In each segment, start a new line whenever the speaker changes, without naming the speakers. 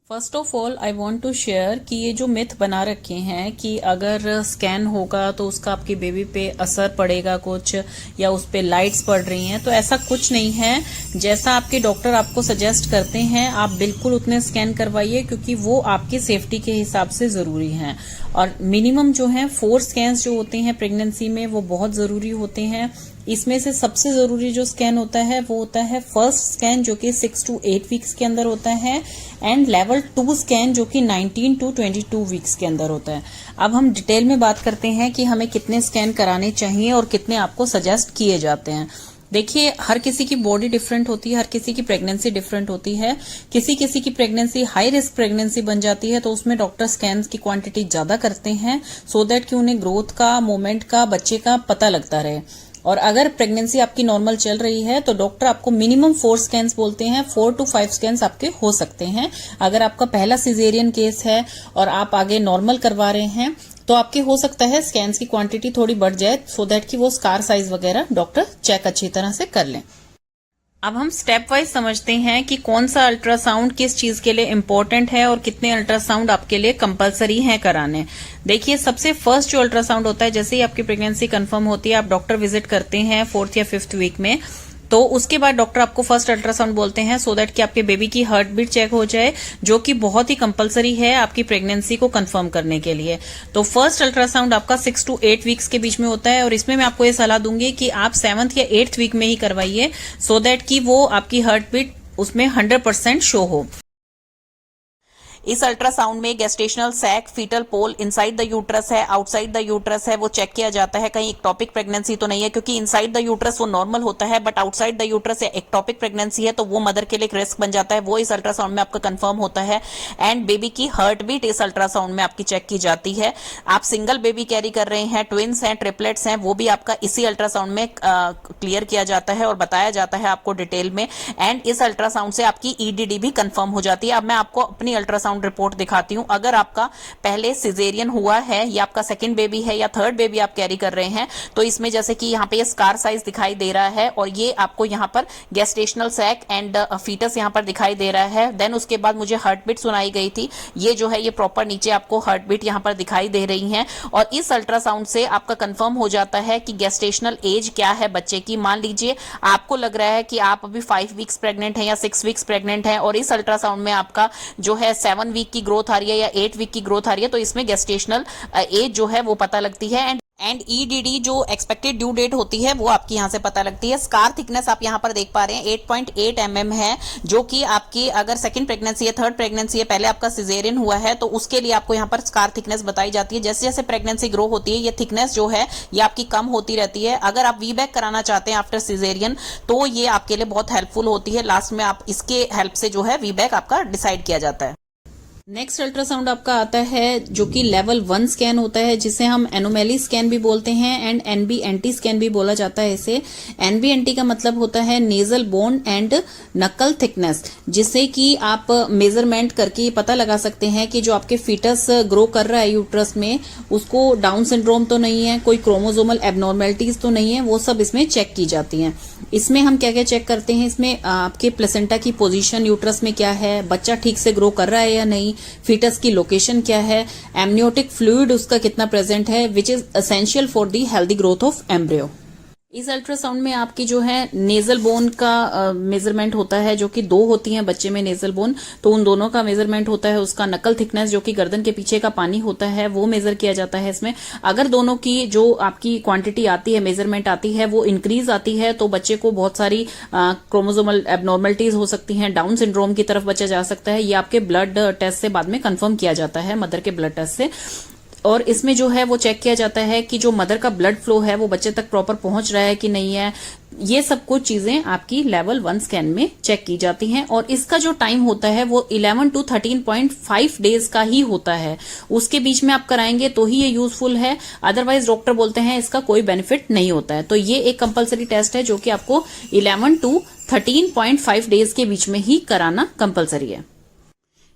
First of all I want to share कि ये जो मिथ बना रखे हैं कि अगर स्कैन होगा तो उसका आपकी बेबी पे असर पड़ेगा कुछ या उस पे लाइट्स पड़ रही हैं, तो ऐसा कुछ नहीं है। जैसा आपके डॉक्टर आपको सजेस्ट करते हैं आप बिल्कुल उतने स्कैन करवाइए, क्योंकि वो आपकी सेफ्टी के हिसाब से जरूरी हैं। और मिनिमम जो है 4 स्कैन्स जो होते हैं प्रेगनेंसी में वो बहुत जरूरी होते हैं। इसमें से सबसे जरूरी जो स्कैन होता है वो होता है फर्स्ट स्कैन, जो कि 6 to 8 वीक्स के अंदर होता है, एंड लेवल 2 स्कैन जो कि 19 to 22 वीक्स के अंदर होता है। अब हम डिटेल में बात करते हैं कि हमें कितने स्कैन कराने चाहिए और कितने आपको सजेस्ट किए जाते हैं। देखिए, हर किसी की बॉडी डिफरेंट होती है, हर किसी की प्रेगनेंसी डिफरेंट होती है। किसी किसी की प्रेगनेंसी हाई रिस्क प्रेगनेंसी बन जाती है, तो उसमें डॉक्टर स्कैन की क्वांटिटी ज्यादा करते हैं, सो दैट कि उन्हें ग्रोथ का, मूवमेंट का, बच्चे का पता लगता रहे। और अगर प्रेगनेंसी आपकी नॉर्मल चल रही है तो डॉक्टर आपको मिनिमम 4 स्कैन्स बोलते हैं। 4 to 5 स्कैन्स आपके हो सकते हैं। अगर आपका पहला सिजेरियन केस है और आप आगे नॉर्मल करवा रहे हैं तो आपके हो सकता है स्कैन्स की क्वांटिटी थोड़ी बढ़ जाए, सो दैट कि वो स्कार साइज वगैरह डॉक्टर चेक अच्छी तरह से कर लें। अब हम स्टेप वाइज समझते हैं कि कौन सा अल्ट्रासाउंड किस चीज के लिए इम्पोर्टेंट है और कितने अल्ट्रासाउंड आपके लिए कंपलसरी हैं कराने। देखिए, सबसे फर्स्ट जो अल्ट्रासाउंड होता है, जैसे ही आपकी प्रेगनेंसी कंफर्म होती है, आप डॉक्टर विजिट करते हैं 4th या 5th वीक में, तो उसके बाद डॉक्टर आपको फर्स्ट अल्ट्रासाउंड बोलते हैं, सो दैट कि आपके बेबी की हार्ट बीट चेक हो जाए, जो कि बहुत ही कंपलसरी है आपकी प्रेगनेंसी को कंफर्म करने के लिए। तो फर्स्ट अल्ट्रासाउंड आपका 6 to 8 वीक्स के बीच में होता है, और इसमें मैं आपको ये सलाह दूंगी कि आप 7th या 8th वीक में ही करवाइए, सो दैट कि वो आपकी हार्ट बीट उसमें 100% शो हो। इस अल्ट्रासाउंड में gestational sac, fetal pole inside the uterus है, आउटसाइड द यूट्रस है, वो चेक किया जाता है कहीं एक्टोपिक प्रेगनेंसी तो नहीं है, क्योंकि इनसाइड द यूट्रस वो नॉर्मल होता है, बट आउटसाइड द यूट्रस या एक्टोपिक प्रेगनेंसी है तो वो मदर के लिए एक रिस्क बन जाता है। वो इस अल्ट्रासाउंड में आपका कंफर्म होता है। एंड बेबी की हार्ट बीट इस अल्ट्रासाउंड में आपकी चेक की जाती है। आप सिंगल बेबी कैरी कर रहे हैं, ट्विंस हैं, ट्रिपलेट्स हैं, वो भी आपका इसी अल्ट्रासाउंड में क्लियर किया जाता है और बताया जाता है आपको डिटेल में। एंड इस अल्ट्रासाउंड से आपकी ईडीडी भी कंफर्म हो जाती है। अब मैं आपको अपनी अल्ट्रासाउंड रिपोर्ट दिखाती हूं। अगर आपका पहले सिजेरियन हुआ है या आपका सेकंड बेबी है या थर्ड बेबी आप कैरी कर रहे हैं, तो इसमें जैसे कि यहाँ पे स्कार साइज दिखाई दे रहा है, और ये आपको यहाँ पर गेस्टेशनल सैक एंड फीटस यहाँ पर दिखाई दे रहा है। देन उसके बाद मुझे हार्ट बीट सुनाई गई थी, ये जो है ये प्रॉपर नीचे आपको हार्ट बीट यहाँ पर दिखाई दे रही है। और इस अल्ट्रासाउंड से आपका कंफर्म हो जाता है कि गेस्टेशनल एज क्या है बच्चे की। मान लीजिए आपको लग रहा है कि आप अभी 5 वीक्स प्रेग्नेंट हैं या 6 वीक्स प्रेग्नेंट हैं, और इस अल्ट्रासाउंड में आपका जो है 7 वीक की ग्रोथ आ रही है या 8 वीक की ग्रोथ आ रही है, तो इसमें गेस्टेशनल एज जो है वो पता लगती है। एंड ईडीडी जो एक्सपेक्टेड ड्यू डेट होती है वो आपकी यहाँ से पता लगती है। स्कार थिकनेस आप यहाँ पर देख पा रहे हैं 8.8 mm है, जो कि आपकी अगर सेकंड प्रेगनेंसी है, थर्ड प्रेगनेंसी है, पहले आपका सिजेरियन हुआ है, तो उसके लिए आपको यहाँ पर स्कार थिकनेस बताई जाती है। जैसे जैसे प्रेगनेंसी ग्रो होती है ये थिकनेस जो है ये आपकी कम होती रहती है। अगर आप वीबैक कराना चाहते हैं आफ्टर सिजेरियन तो ये आपके लिए बहुत हेल्पफुल होती है। लास्ट में आप इसके हेल्प से जो है वीबैक आपका डिसाइड किया जाता है। नेक्स्ट अल्ट्रासाउंड आपका आता है जो कि लेवल 1 स्कैन होता है, जिसे हम एनोमेली स्कैन भी बोलते हैं एंड एनबीएनटी स्कैन भी बोला जाता है इसे। एनबीएनटी का मतलब होता है नेजल बोन एंड नकल थिकनेस, जिससे कि आप मेजरमेंट करके पता लगा सकते हैं कि जो आपके फीटस ग्रो कर रहा है यूट्रस में उसको डाउन सिंड्रोम तो नहीं है, कोई क्रोमोसोमल एबनॉर्मेलिटीज तो नहीं है, वो सब इसमें चेक की जाती हैं। इसमें हम क्या क्या चेक करते हैं, इसमें आपके प्लेसेंटा की पोजीशन यूट्रस में क्या है, बच्चा ठीक से ग्रो कर रहा है या नहीं, फीटस की लोकेशन क्या है, एमनियोटिक फ्लूइड उसका कितना प्रेजेंट है, which is essential for the healthy growth of embryo. इस अल्ट्रासाउंड में आपकी जो है नेजल बोन का मेजरमेंट होता है, जो कि 2 होती हैं बच्चे में नेजल बोन, तो उन दोनों का मेजरमेंट होता है। उसका नकल थिकनेस जो कि गर्दन के पीछे का पानी होता है वो मेजर किया जाता है इसमें। अगर दोनों की जो आपकी क्वांटिटी आती है, मेजरमेंट आती है, वो इंक्रीज आती है तो बच्चे को बहुत सारी क्रोमोसोमल एबनॉर्मलिटीज हो सकती हैं, डाउन सिंड्रोम की तरफ बच्चा जा सकता है। ये आपके ब्लड टेस्ट से बाद में कंफर्म किया जाता है, मदर के ब्लड टेस्ट से। और इसमें जो है वो चेक किया जाता है कि जो मदर का ब्लड फ्लो है वो बच्चे तक प्रॉपर पहुंच रहा है कि नहीं है। ये सब कुछ चीजें आपकी लेवल 1 स्कैन में चेक की जाती हैं, और इसका जो टाइम होता है वो 11 to 13.5 डेज का ही होता है। उसके बीच में आप कराएंगे तो ही ये यूजफुल है, अदरवाइज डॉक्टर बोलते हैं इसका कोई बेनिफिट नहीं होता है। तो ये एक कंपलसरी टेस्ट है जो कि आपको 11 to 13.5 डेज के बीच में ही कराना कंपलसरी है।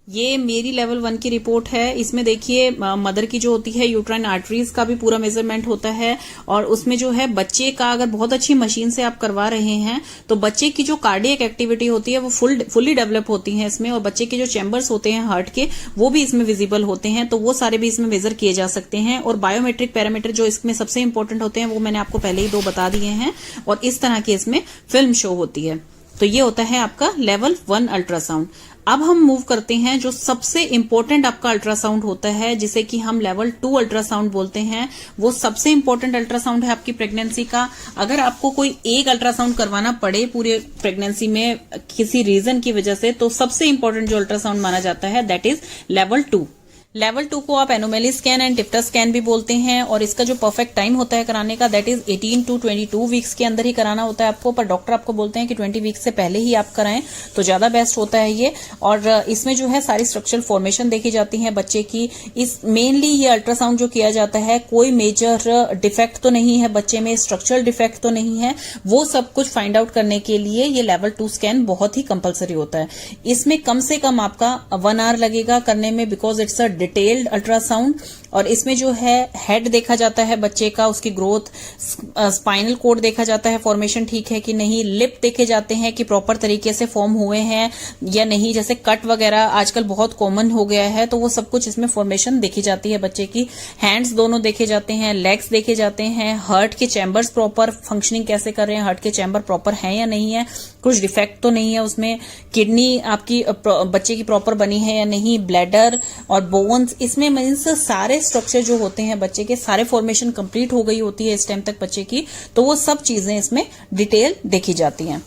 ये मेरी लेवल 1 की रिपोर्ट है। इसमें देखिए मदर की जो होती है यूट्राइन आर्टरीज का भी पूरा मेजरमेंट होता है, और उसमें जो है बच्चे का अगर बहुत अच्छी मशीन से आप करवा रहे हैं तो बच्चे की जो कार्डियक एक्टिविटी होती है वो फुल्ली डेवलप होती है इसमें, और बच्चे के जो चैम्बर्स होते हैं हार्ट के वो भी इसमें विजिबल होते हैं, तो वो सारे भी इसमें मेजर किए जा सकते हैं। और बायोमेट्रिक पैरामीटर जो इसमें सबसे इंपॉर्टेंट होते हैं वो मैंने आपको पहले ही 2 बता दिए हैं, और इस तरह की इसमें फिल्म शो होती है। तो ये होता है आपका लेवल 1 अल्ट्रासाउंड। अब हम मूव करते हैं जो सबसे इंपॉर्टेंट आपका अल्ट्रासाउंड होता है, जिसे कि हम लेवल 2 अल्ट्रासाउंड बोलते हैं। वो सबसे इंपॉर्टेंट अल्ट्रासाउंड है आपकी प्रेगनेंसी का। अगर आपको कोई एक अल्ट्रासाउंड करवाना पड़े पूरे प्रेगनेंसी में किसी रीजन की वजह से, तो सबसे इंपॉर्टेंट जो अल्ट्रासाउंड माना जाता है दैट इज लेवल 2। लेवल 2 को आप एनोमेली स्कैन एंड टिप्टा स्कैन भी बोलते हैं, और इसका जो परफेक्ट टाइम होता है कराने का दैट इज 18 to 22 वीक्स के अंदर ही कराना होता है आपको, पर डॉक्टर आपको बोलते हैं कि 20 वीक्स से पहले ही आप कराएं तो ज्यादा बेस्ट होता है ये। और इसमें जो है सारी स्ट्रक्चरल फॉर्मेशन देखी जाती है बच्चे की। इस मेनली ये अल्ट्रासाउंड जो किया जाता है, कोई मेजर डिफेक्ट तो नहीं है बच्चे में, स्ट्रक्चरल डिफेक्ट तो नहीं है, वो सब कुछ फाइंड आउट करने के लिए ये लेवल 2 स्कैन बहुत ही कंपलसरी होता है। इसमें कम से कम आपका 1 आवर लगेगा करने में, because it's a detailed ultrasound. और इसमें जो है हेड देखा जाता है बच्चे का, उसकी ग्रोथ, स्पाइनल कोड देखा जाता है, फॉर्मेशन ठीक है कि नहीं, लिप देखे जाते हैं कि प्रॉपर तरीके से फॉर्म हुए हैं या नहीं, जैसे कट वगैरह आजकल बहुत कॉमन हो गया है, तो वो सब कुछ इसमें फॉर्मेशन देखी जाती है बच्चे की। हैंड्स दोनों देखे जाते हैं, लेग्स देखे जाते हैं, हार्ट के चैम्बर्स प्रॉपर फंक्शनिंग कैसे कर रहे हैं, हार्ट के चैम्बर प्रॉपर है या नहीं है, कुछ डिफेक्ट तो नहीं है उसमें, किडनी आपकी बच्चे की प्रॉपर बनी है या नहीं, ब्लैडर और बोन्स, इसमें मीन्स सारे स्ट्रक्चर जो होते हैं बच्चे के, सारे फॉर्मेशन कंप्लीट हो गई होती है इस टाइम तक बच्चे की, तो वो सब चीजें इसमें डिटेल देखी जाती हैं।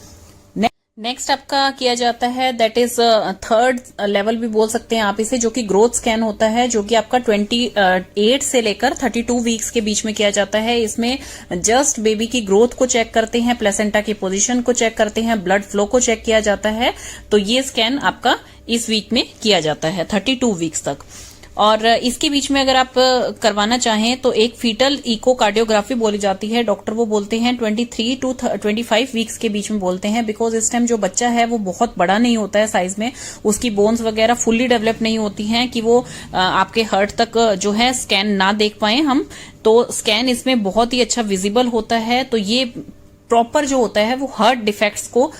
नेक्स्ट आपका किया जाता है दैट इज 3rd लेवल भी बोल सकते हैं आप इसे, जो कि ग्रोथ स्कैन होता है, जो कि आपका 28 से लेकर 32 वीक्स के बीच में किया जाता है। इसमें जस्ट बेबी की ग्रोथ को चेक करते हैं, प्लेसेंटा की पोजीशन को चेक करते हैं, ब्लड फ्लो को चेक किया जाता है। तो ये स्कैन आपका इस वीक में किया जाता है 32 वीक्स तक। और इसके बीच में अगर आप करवाना चाहें तो एक फीटल इकोकार्डियोग्राफी बोली जाती है, डॉक्टर वो बोलते हैं 23 to 25 वीक्स के बीच में बोलते हैं, बिकॉज इस टाइम जो बच्चा है वो बहुत बड़ा नहीं होता है साइज में, उसकी बोन्स वगैरह फुल्ली डेवलप नहीं होती हैं कि वो आपके हार्ट तक जो है स्कैन ना देख पाए हम, तो स्कैन इसमें बहुत ही अच्छा विजिबल होता है। तो ये प्रॉपर जो होता है वो हार्ट डिफेक्ट्स को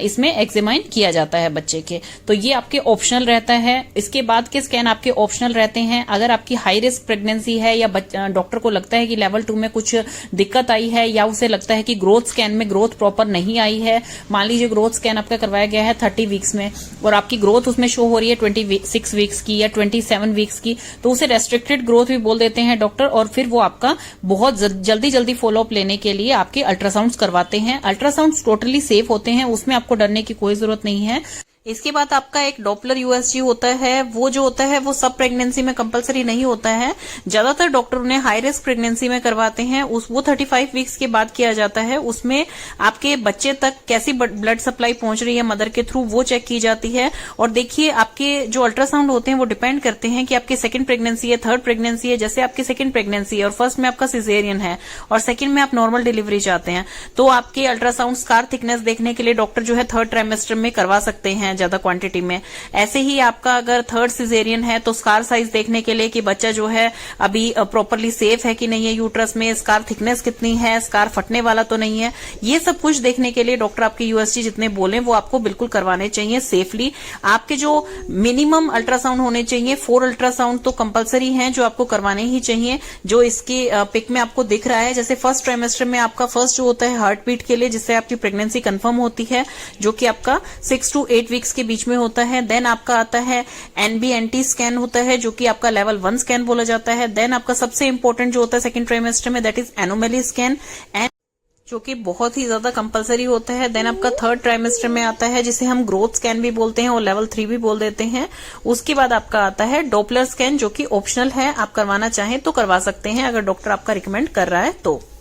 इसमें एग्जामिन किया जाता है बच्चे के, तो ये आपके ऑप्शनल रहता है। इसके बाद के स्कैन आपके ऑप्शनल रहते हैं। अगर आपकी हाई रिस्क प्रेगनेंसी है या डॉक्टर को लगता है कि लेवल 2 में कुछ दिक्कत आई है, या उसे लगता है कि ग्रोथ स्कैन में ग्रोथ प्रॉपर नहीं आई है, मान लीजिए ग्रोथ स्कैन आपका करवाया गया है 30 वीक्स में और आपकी ग्रोथ उसमें शो हो रही है 26 वीक्स की या 27 वीक्स की, तो उसे रेस्ट्रिक्टेड ग्रोथ भी बोल देते हैं डॉक्टर, और फिर वो आपका बहुत जल्दी फॉलोअप लेने के लिए आपके अल्ट्रासाउंड करवाते हैं। अल्ट्रासाउंड टोटली सेफ होते हैं, उसमें आपको डरने की कोई जरूरत नहीं है। इसके बाद आपका एक डॉपलर यूएसजी होता है, वो जो होता है वो सब प्रेगनेंसी में कंपलसरी नहीं होता है, ज्यादातर डॉक्टर उन्हें हाई रिस्क प्रेगनेंसी में करवाते हैं, वो 35 वीक्स के बाद किया जाता है। उसमें आपके बच्चे तक कैसी ब्लड सप्लाई पहुंच रही है मदर के थ्रू, वो चेक की जाती है। और देखिए आपके जो अल्ट्रासाउंड होते हैं वो डिपेंड करते हैं कि आपकी सेकंड प्रेगनेंसी है, थर्ड प्रेगनेंसी है। जैसे आपकी सेकंड प्रेगनेंसी है और फर्स्ट में आपका सिजेरियन है और सेकंड में आप नॉर्मल डिलीवरी चाहते हैं, तो आपके अल्ट्रासाउंड स्कार थिकनेस देखने के लिए डॉक्टर जो है 3rd ट्राइमेस्टर में करवा सकते हैं ज्यादा क्वांटिटी में। ऐसे ही आपका अगर 3rd सिजेरियन है तो स्कार साइज देखने के लिए कि बच्चा जो है अभी प्रॉपरली सेफ है कि नहीं है यूट्रस में, स्कार थिकनेस कितनी है, स्कार फटने वाला तो नहीं है, ये सब कुछ देखने के लिए डॉक्टर आपके यूएसजी जितने बोले वो आपको बिल्कुल करवाने चाहिए सेफली। आपके जो मिनिमम अल्ट्रासाउंड होने चाहिए 4 अल्ट्रासाउंड तो कंपलसरी हैं जो आपको करवाने ही चाहिए, जो इसकी पिक में आपको दिख रहा है। जैसे फर्स्ट ट्राइमेस्टर में आपका फर्स्ट जो होता है हार्ट बीट के लिए, जिससे आपकी प्रेगनेंसी कंफर्म होती है, जो कि आपका 6 to 8 वीक्स के बीच में होता है। देन आपका आता है NBNT स्कैन होता है, जो कि आपका लेवल 1 स्कैन बोला जाता है। देन आपका सबसे इंपॉर्टेंट जो होता है सेकंड ट्राइमेस्टर में दैट इज एनोमेली स्कैन, जो कि बहुत ही ज्यादा कंपलसरी होता है। देन आपका 3rd ट्राइमेस्टर में आता है जिसे हम ग्रोथ स्कैन भी बोलते हैं और लेवल 3 भी बोल देते हैं। उसके बाद आपका आता है डॉपलर स्कैन, जो कि ऑप्शनल है, आप करवाना चाहें तो करवा सकते हैं अगर डॉक्टर आपका रिकमेंड कर रहा है तो।